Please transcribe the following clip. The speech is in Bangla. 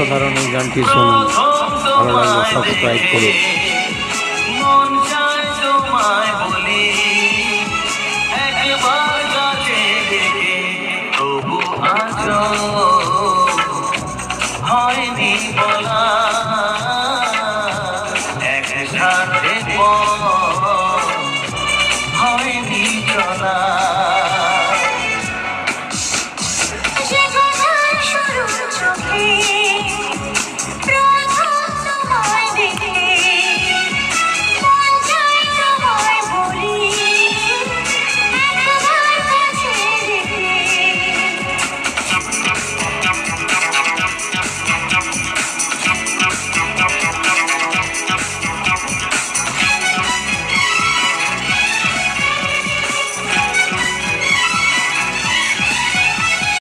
অসাধারণ এই গানটি শুনুন, ভালো লাগলে সাবস্ক্রাইব করুন। মন চায় তোমায় বলি একবার কাছে ডেকে, তবু আজও হয়নি বলা, একসাথে হয়নি চলা। চোখে